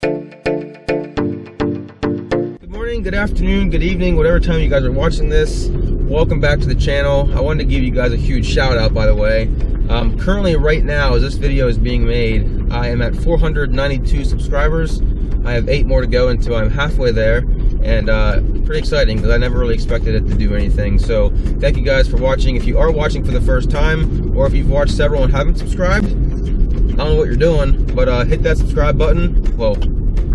Good morning, good afternoon, good evening, whatever time you guys are watching this. Welcome back to the channel. I wanted to give you guys a huge shout out, by the way. Currently, right now, as this video is being made, I am at 492 subscribers. I have 8 more to go until I'm halfway there, and pretty exciting because I never really expected it to do anything. So thank you guys for watching. If you are watching for the first time, or if you've watched several and haven't subscribed, I don't know what you're doing, but hit that subscribe button. Well,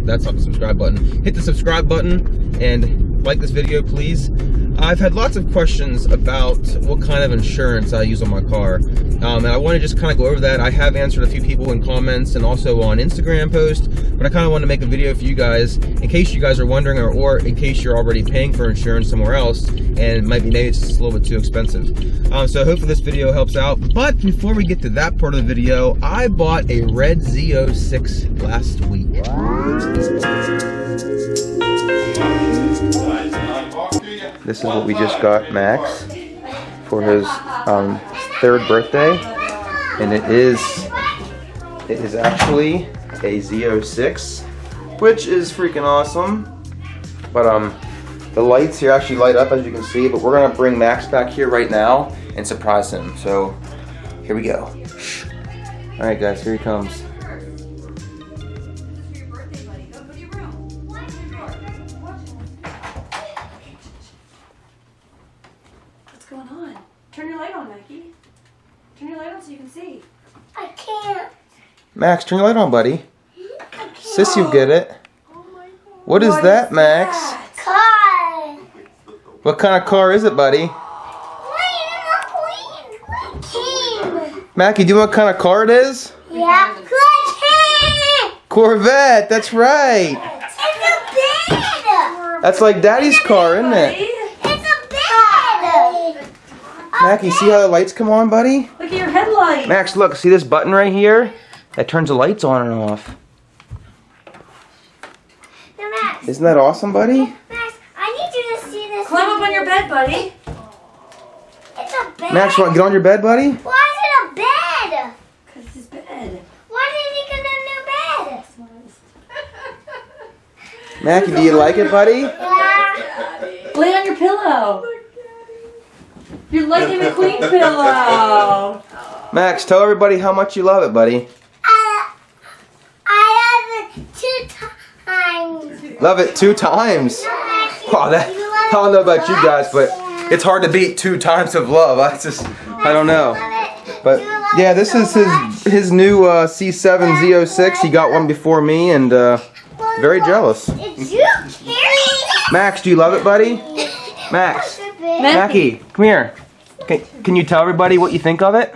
that's not the subscribe button. Hit the subscribe button and like this video, please. I've had lots of questions about what kind of insurance I use on my car, and I want to just kind of go over that. I have answered a few people in comments and also on Instagram posts, but I kind of want to make a video for you guys in case you guys are wondering, or in case you're already paying for insurance somewhere else and maybe it's just a little bit too expensive. So hopefully this video helps out. But before we get to that part of the video, I bought a red Z06 last week. This is what we just got Max for his 3rd birthday, and it is actually a Z06, which is freaking awesome. But the lights here actually light up, as you can see. But we're gonna bring Max back here right now and surprise him. So here we go. All right, guys, here he comes. What's going on? Turn your light on, Mackie. Turn your light on so you can see. I can't. Max, turn your light on, buddy. I can't. Sis, you get it. Oh my God. What is that, Max? Car. What kind of car is it, buddy? Mackie, do you know what kind of car it is? Yeah. Corvette, that's right. It's a bed. That's like Daddy's car, isn't it? It's a bed. Mackie, see how the lights come on, buddy? Look at your headlight. Max, look, see this button right here? That turns the lights on and off. Now, Max. Isn't that awesome, buddy? Max, I need you to see this. Climb up on your bed, buddy. It's a bed. Max, you want to get on your bed, buddy? Why is it a bed? Because it's his bed. Why did he get a new bed? Mackie, do you like it, buddy? Yeah. Lay on your pillow. You're Lightning McQueen pillow. Max, tell everybody how much you love it, buddy. I love it 2 times. Love it 2 times. Wow, I don't know about you guys, but it's hard to beat 2 times of love. I don't know. But yeah, this is his new C7 Z06. He got one before me, and very jealous. It's you, Harry. Max, do you love it, buddy? Max, Mackie, come here. Can you tell everybody what you think of it?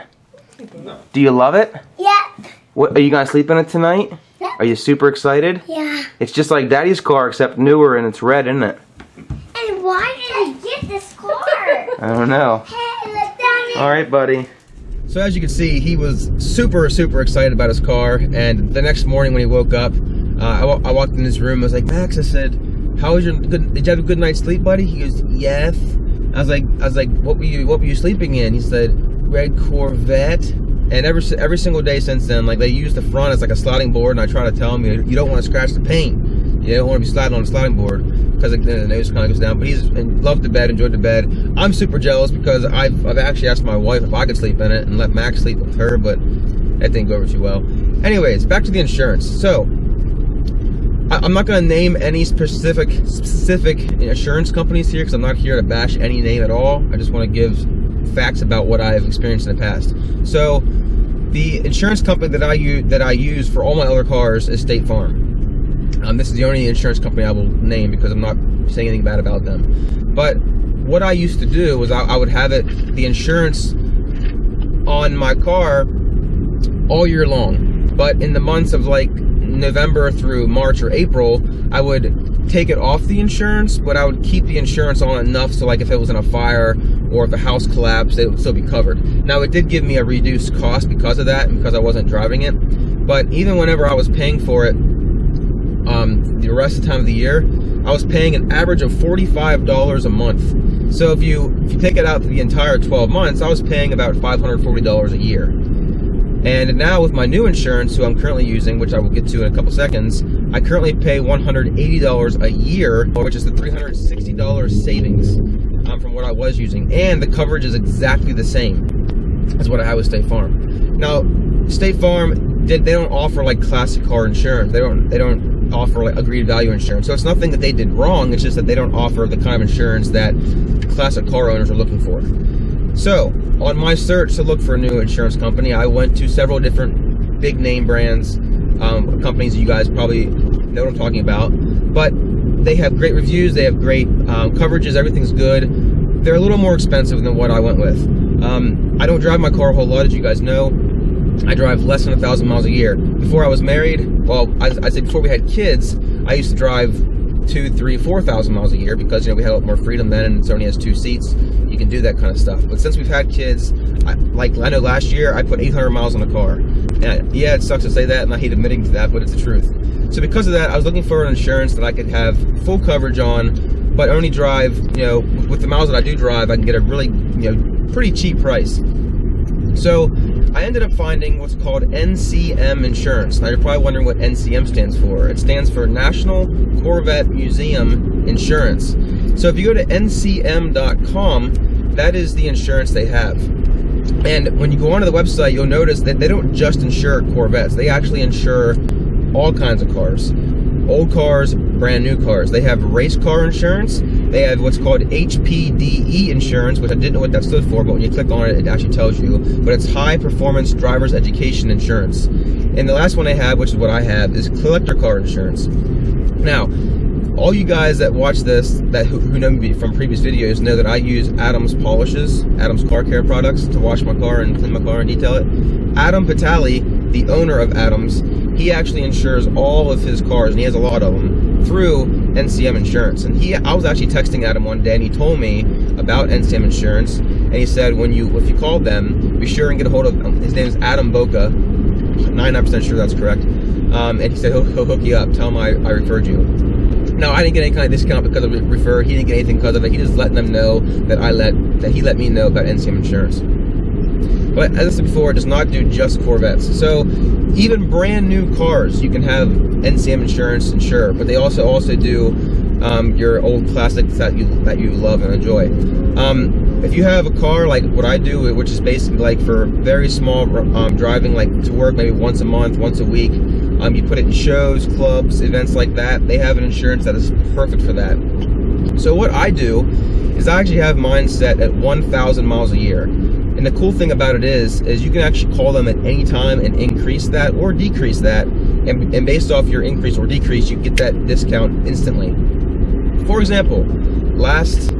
No. Do you love it? Yeah. What, are you gonna sleep in it tonight? Yeah. Are you super excited? Yeah. It's just like Daddy's car, except newer, and it's red, isn't it? And why did he get this car? I don't know. Hey, look down here. All right, buddy. So as you can see, he was super excited about his car, and the next morning when he woke up, I walked in his room. I was like, Max, I said, did you have a good night's sleep, buddy? He goes, yes. I was like, what were you sleeping in? He said, red Corvette. And every single day since then, like, they use the front as like a sliding board, and I try to tell him, you don't want to scratch the paint. You don't want to be sliding on a sliding board because the nose kind of goes down. But he's loved the bed, enjoyed the bed. I'm super jealous because I've actually asked my wife if I could sleep in it and let Max sleep with her, but that didn't go over too well. Anyways, back to the insurance. So I'm not going to name any specific insurance companies here because I'm not here to bash any name at all. I just want to give facts about what I've experienced in the past. So the insurance company that I use for all my other cars is State Farm. This is the only insurance company I will name because I'm not saying anything bad about them. But what I used to do was I would have the insurance on my car all year long. But in the months of like November through March or April, I would take it off the insurance, but I would keep the insurance on enough so like if it was in a fire or if a house collapsed, it would still be covered. Now it did give me a reduced cost because of that, because I wasn't driving it. But even whenever I was paying for it, the rest of the time of the year, I was paying an average of $45 a month. So if you take it out for the entire 12 months, I was paying about $540 a year. And now with my new insurance, who I'm currently using, which I will get to in a couple seconds, I currently pay $180 a year, which is the $360 savings from what I was using, and the coverage is exactly the same as what I had with State Farm. Now, State Farm, they don't offer like classic car insurance. They don't offer like agreed value insurance. So it's nothing that they did wrong. It's just that they don't offer the kind of insurance that classic car owners are looking for. So on my search to look for a new insurance company, I went to several different big name brands, companies you guys probably know what I'm talking about, but they have great reviews, they have great coverages, everything's good. They're a little more expensive than what I went with. I don't drive my car a whole lot, as you guys know. I drive less than 1,000 miles a year. Before I was married, well, I say before we had kids, I used to drive 2,000, 3,000, 4,000 miles a year because, you know, we had a lot more freedom then, and it only has 2 seats. You can do that kind of stuff. But since we've had kids, I know last year I put 800 miles on the car. And yeah, it sucks to say that, and I hate admitting to that, but it's the truth. So because of that, I was looking for an insurance that I could have full coverage on, but only drive, you know, with the miles that I do drive, I can get a really, you know, pretty cheap price. So I ended up finding what's called NCM Insurance. Now you're probably wondering what NCM stands for. It stands for National Corvette Museum Insurance. So if you go to ncm.com, that is the insurance they have. And when you go onto the website, you'll notice that they don't just insure Corvettes. They actually insure all kinds of cars. Old cars, brand new cars. They have race car insurance. They have what's called HPDE insurance, which I didn't know what that stood for, but when you click on it, it actually tells you. But it's High Performance Driver's Education Insurance. And the last one they have, which is what I have, is collector car insurance. Now, all you guys that watch this, who know me from previous videos, know that I use Adams polishes, Adams car care products, to wash my car and clean my car and detail it. Adam Patali, the owner of Adams, he actually insures all of his cars, and he has a lot of them, through NCM Insurance. And I was actually texting Adam one day, and he told me about NCM Insurance, and he said, if you call them, be sure and get a hold of him. His name is Adam Boca, 99% sure that's correct. And he said he'll hook you up. Tell him I referred you. No, I didn't get any kind of discount because of refer. He didn't get anything because of it. He just letting them know that he let me know about NCM Insurance. But as I said before, it does not do just Corvettes. So even brand new cars, you can have NCM Insurance insure. But they also do your old classics that you love and enjoy. If you have a car like what I do, which is basically like for very small driving, like to work maybe once a month, once a week, you put it in shows, clubs, events like that, they have an insurance that is perfect for that. So what I do is I actually have mine set at 1,000 miles a year. And the cool thing about it is you can actually call them at any time and increase that or decrease that. And based off your increase or decrease, you get that discount instantly. For example, last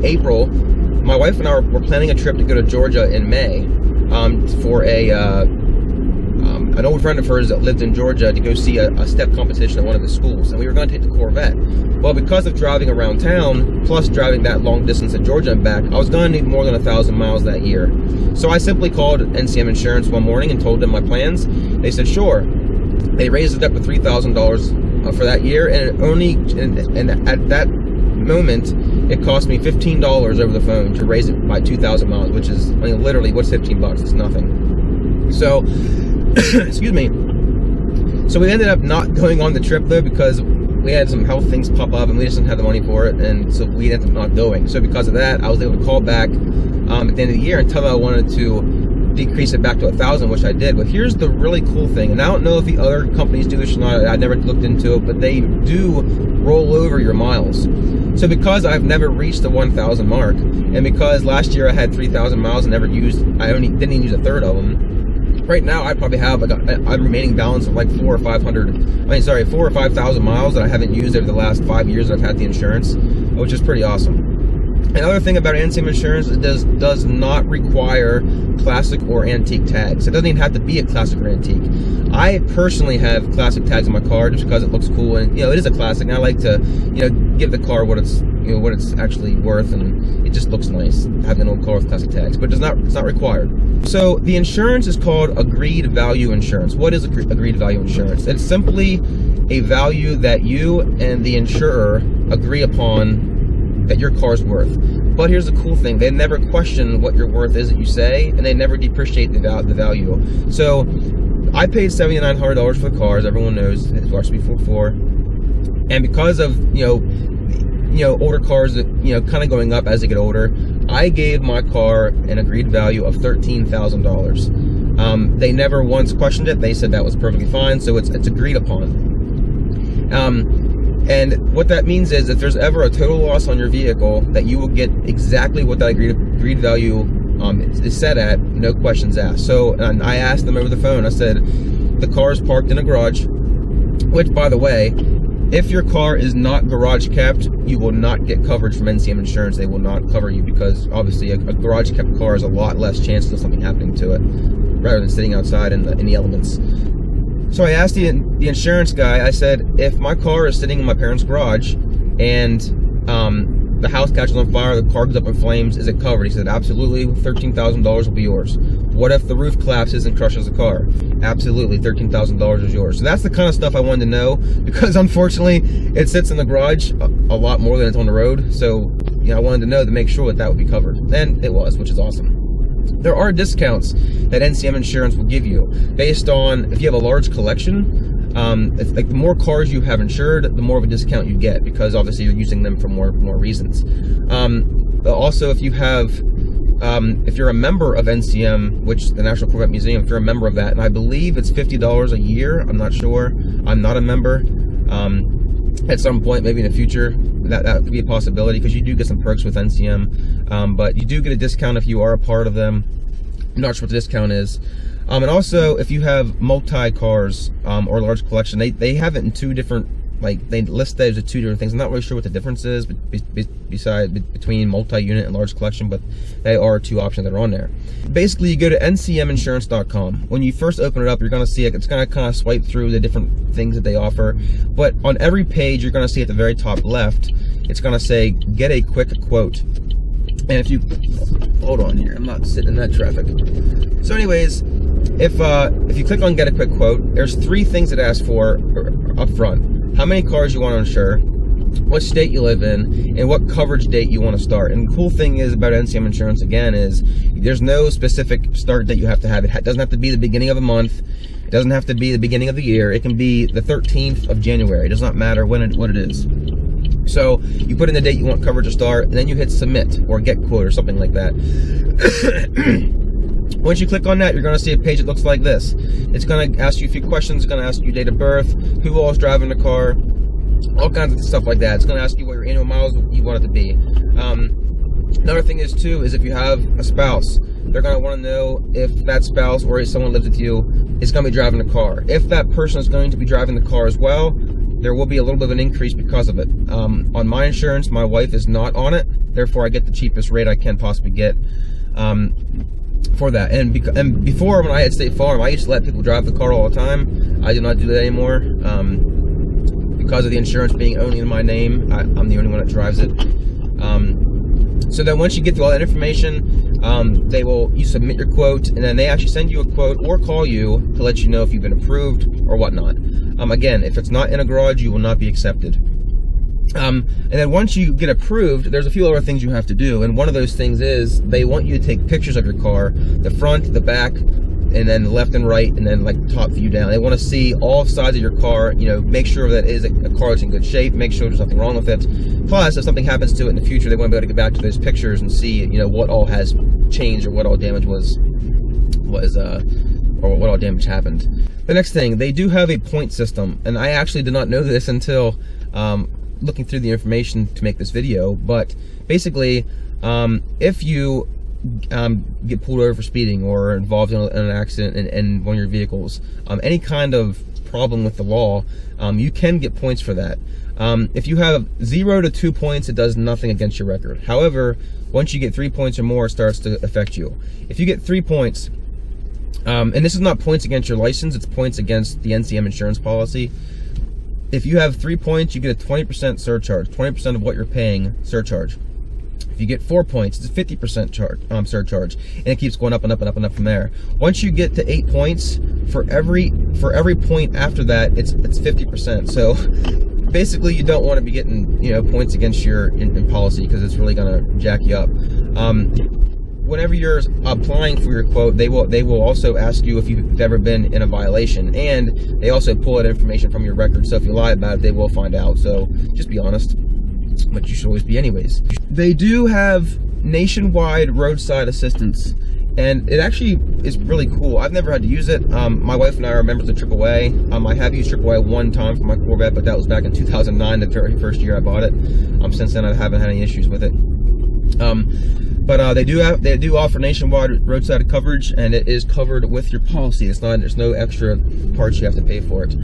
April, my wife and I were planning a trip to go to Georgia in May for an old friend of hers that lived in Georgia to go see a step competition at one of the schools, and we were going to take the Corvette. Well, because of driving around town, plus driving that long distance at Georgia and back, I was going to need more than 1,000 miles that year. So I simply called NCM Insurance one morning and told them my plans. They said sure. They raised it up to $3,000 for that year, and at that moment, it cost me $15 over the phone to raise it by 2,000 miles, which is, I mean, literally, what's 15 bucks? It's nothing. So, excuse me. So we ended up not going on the trip though, because we had some health things pop up and we just didn't have the money for it, and so we ended up not going. So because of that, I was able to call back at the end of the year and tell them I wanted to decrease it back to 1,000, which I did. But here's the really cool thing, and I don't know if the other companies do this or not. I never looked into it, but they do roll over your miles. So because I've never reached the 1,000 mark, and because last year I had 3,000 miles and didn't even use a third of them, right now I probably have a remaining balance of like 4,000 or 5,000 miles that I haven't used over the last 5 years that I've had the insurance, which is pretty awesome. Another thing about NCM Insurance, it does not require classic or antique tags. It doesn't even have to be a classic or antique. I personally have classic tags on my car just because it looks cool, and it is a classic, and I like to give the car what it's actually worth, and it just looks nice having an old car with classic tags. But it's not required. So the insurance is called agreed value insurance. What is agreed value insurance? It's simply a value that you and the insurer agree upon that your car's worth. But here's the cool thing, they never question what your worth is that you say, and they never depreciate the value. So I paid $7,900 for the car, as everyone knows. It's watched me before. And because of, older cars that, kind of going up as they get older, I gave my car an agreed value of $13,000. They never once questioned it. They said that was perfectly fine, so it's agreed upon. And what that means is if there's ever a total loss on your vehicle, that you will get exactly what that agreed value is set at, no questions asked. So and I asked them over the phone, I said, the car is parked in a garage, which, by the way, if your car is not garage kept, you will not get coverage from NCM Insurance. They will not cover you because obviously a garage kept car is a lot less chances of something happening to it rather than sitting outside in the elements. So I asked the insurance guy, I said, if my car is sitting in my parents' garage and the house catches on fire, the car goes up in flames, is it covered? He said, absolutely, $13,000 will be yours. What if the roof collapses and crushes the car? Absolutely, $13,000 is yours. So that's the kind of stuff I wanted to know, because unfortunately, it sits in the garage a lot more than it's on the road. So, I wanted to know to make sure that would be covered. And it was, which is awesome. There are discounts that NCM Insurance will give you based on if you have a large collection. It's like the more cars you have insured, the more of a discount you get, because obviously you're using them for more reasons. Also, if you have, if you're a member of NCM, which the National Corvette Museum, if you're a member of that, and I believe it's $50 a year. I'm not sure. I'm not a member. At some point, maybe in the future, that could be a possibility, because you do get some perks with NCM, but you do get a discount if you are a part of them. I'm not sure what the discount is. And also, if you have multi-cars or large collection, they have it in two different, they list those as two different things. I'm not really sure what the difference is between multi-unit and large collection, but they are two options that are on there. Basically, you go to ncminsurance.com. When you first open it up, you're going to see it. It's going to kind of swipe through the different things that they offer. But on every page, you're going to see at the very top left, it's going to say, get a quick quote. And if you, hold on here, I'm not sitting in that traffic. So anyways, if you click on get a quick quote, there's three things it asks for up front. How many cars you want to insure, what state you live in, and what coverage date you want to start. And the cool thing is about NCM Insurance, again, is there's no specific start date you have to have. It doesn't have to be the beginning of a month. It doesn't have to be the beginning of the year. It can be the 13th of January. It does not matter what it is. So you put in the date you want coverage to start, and then you hit submit or get quote or something like that. Once you click on that, you're going to see a page that looks like this. It's going to ask you a few questions. It's going to ask you date of birth, who all is driving the car, all kinds of stuff like that. It's going to ask you what your annual miles you want it to be. Another thing is if you have a spouse, they're going to want to know if that spouse or if someone lives with you is going to be driving the car. If that person is going to be driving the car as well, there will be a little bit of an increase because of it. On my insurance, my wife is not on it. Therefore, I get the cheapest rate I can possibly get for that. And before, when I had State Farm, I used to let people drive the car all the time. I do not do that anymore. Because of the insurance being only in my name, I'm the only one that drives it. So then once you get through all that information, you submit your quote, and then they actually send you a quote or call you to let you know if you've been approved or whatnot. Again, if it's not in a garage, you will not be accepted. And then once you get approved, there's a few other things you have to do, and one of those things is they want you to take pictures of your car, the front, the back, and then the left and right, and then top view down. They want to see all sides of your car, make sure that it is a car that's in good shape, make sure there's nothing wrong with it. Plus, if something happens to it in the future, they want to be able to get back to those pictures and see, what all has changed or what all damage or what all damage happened. The next thing, they do have a point system, and I actually did not know this until looking through the information to make this video, but basically, if you get pulled over for speeding or involved in an accident in one of your vehicles, any kind of problem with the law, you can get points for that. If you have 0 to 2 points, it does nothing against your record. However, once you get 3 points or more, it starts to affect you. If you get 3 points, and this is not points against your license, it's points against the NCM insurance policy. If you have 3 points, you get a 20% surcharge, 20% of what you're paying surcharge. If you get 4 points, it's a 50% surcharge, and it keeps going up and up and up and up from there. Once you get to 8 points, for every point after that, it's 50%. So basically, you don't want to be getting points against your in policy, because it's really gonna jack you up. whenever you're applying for your quote, they will also ask you if you've ever been in a violation, and they also pull that information from your record. So if you lie about it, they will find out. So just be honest, but you should always be anyways. They do have nationwide roadside assistance, and it actually is really cool. I've never had to use it. My wife and I are members of AAA. I have used AAA one time for my Corvette, but that was back in 2009, the very first year I bought it. Since then I haven't had any issues with it. But they do offer nationwide roadside coverage, and it is covered with your policy. There's no extra parts you have to pay for it.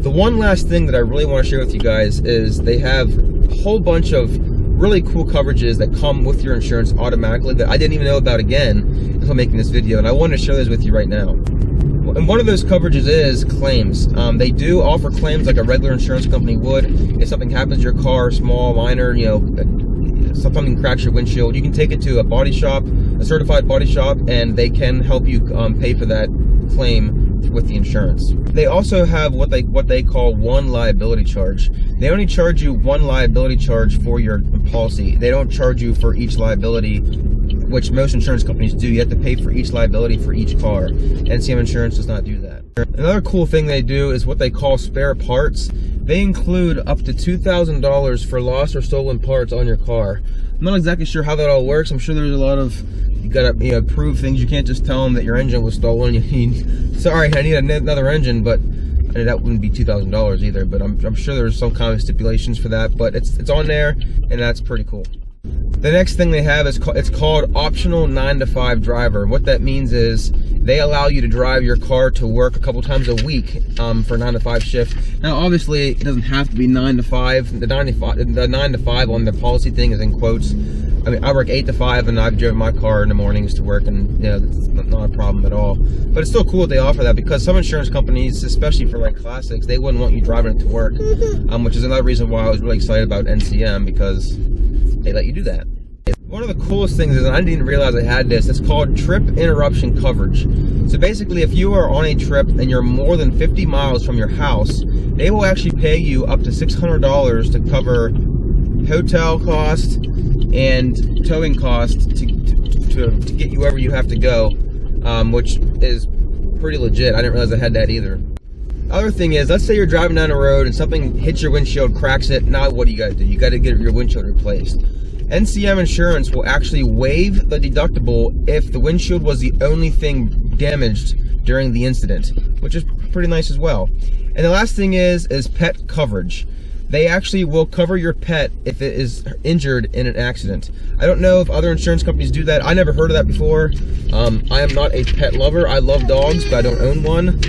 The one last thing that I really want to share with you guys is they have a whole bunch of really cool coverages that come with your insurance automatically that I didn't even know about again until making this video, and I wanted to share those with you right now. And one of those coverages is claims. They do offer claims like a regular insurance company would. If something happens to your car, small, minor, something cracks your windshield, you can take it to a body shop, a certified body shop, and they can help you pay for that claim with the insurance. They also have what they call one liability charge. They only charge you one liability charge for your policy. They don't charge you for each liability, which most insurance companies do. You have to pay for each liability for each car. NCM Insurance does not do that. Another cool thing they do is what they call spare parts. They include up to $2,000 for lost or stolen parts on your car. I'm not exactly sure how that all works. I'm sure there's a lot of, you gotta prove things. You can't just tell them that your engine was stolen. You need, sorry, I need another engine, but that wouldn't be $2,000 either. But I'm sure there's some kind of stipulations for that. But it's on there, and that's pretty cool. The next thing they have is it's called optional 9-to-5 driver. What that means is they allow you to drive your car to work a couple times a week for a 9-to-5 shift. Now, obviously, it doesn't have to be 9 to 5. The 9 to 5 on the policy thing is in quotes. I mean, I work 8 to 5, and I've driven my car in the mornings to work, and it's not a problem at all. But it's still cool that they offer that, because some insurance companies, especially for like classics, they wouldn't want you driving it to work, which is another reason why I was really excited about NCM, because they let you do that. One of the coolest things is, and I didn't even realize I had this, it's called trip interruption coverage. So basically, if you are on a trip and you're more than 50 miles from your house, they will actually pay you up to $600 to cover hotel costs and towing costs to get you wherever you have to go, which is pretty legit. I didn't realize I had that either. Other thing is, let's say you're driving down the road and something hits your windshield, cracks it. Now what do? You got to get your windshield replaced. NCM Insurance will actually waive the deductible if the windshield was the only thing damaged during the incident, which is pretty nice as well. And the last thing is pet coverage. They actually will cover your pet if it is injured in an accident. I don't know if other insurance companies do that. I never heard of that before. I am not a pet lover. I love dogs, but I don't own one.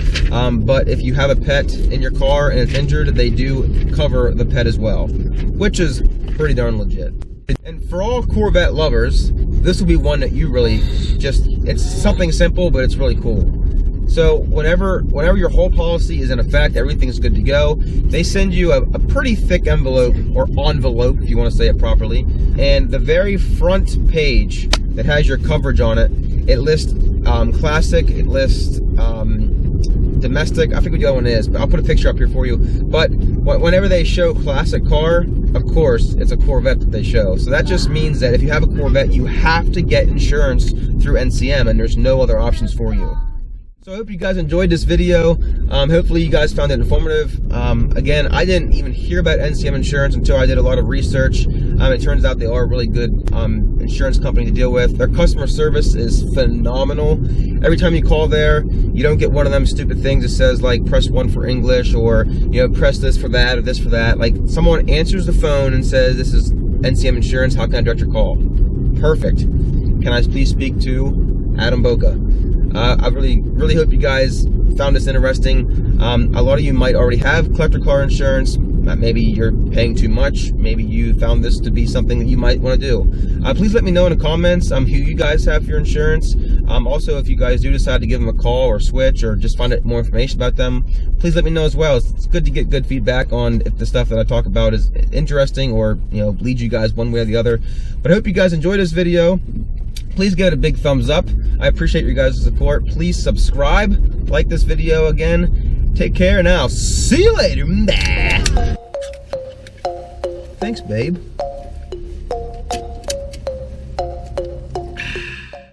But if you have a pet in your car and it's injured, they do cover the pet as well, which is pretty darn legit. And for all Corvette lovers, this will be one that you really it's something simple, but it's really cool. So whenever your whole policy is in effect, everything's good to go, they send you a pretty thick envelope, or envelope if you want to say it properly, and the very front page that has your coverage on it, it lists classic, it lists domestic, I forget what the other one is, but I'll put a picture up here for you. But whenever they show classic car, of course, it's a Corvette that they show. So that just means that if you have a Corvette, you have to get insurance through NCM, and there's no other options for you. So I hope you guys enjoyed this video. Hopefully you guys found it informative. Again, I didn't even hear about NCM Insurance until I did a lot of research. It turns out they are a really good insurance company to deal with. Their customer service is phenomenal. Every time you call there, you don't get one of them stupid things that says like press 1 for English, or press this for that or this for that. Like, someone answers the phone and says, "This is NCM Insurance, how can I direct your call?" Perfect. Can I please speak to Adam Boca? I really hope you guys found this interesting. A lot of you might already have collector car insurance. Maybe you're paying too much. Maybe you found this to be something that you might want to do. Please let me know in the comments who you guys have for your insurance. Also, if you guys do decide to give them a call or switch, or just find out more information about them, please let me know as well. It's good to get good feedback on if the stuff that I talk about is interesting, or leads you guys one way or the other. But I hope you guys enjoyed this video. Please give it a big thumbs up. I appreciate your guys' support. Please subscribe, like this video again. Take care, and I'll see you later. Thanks, babe.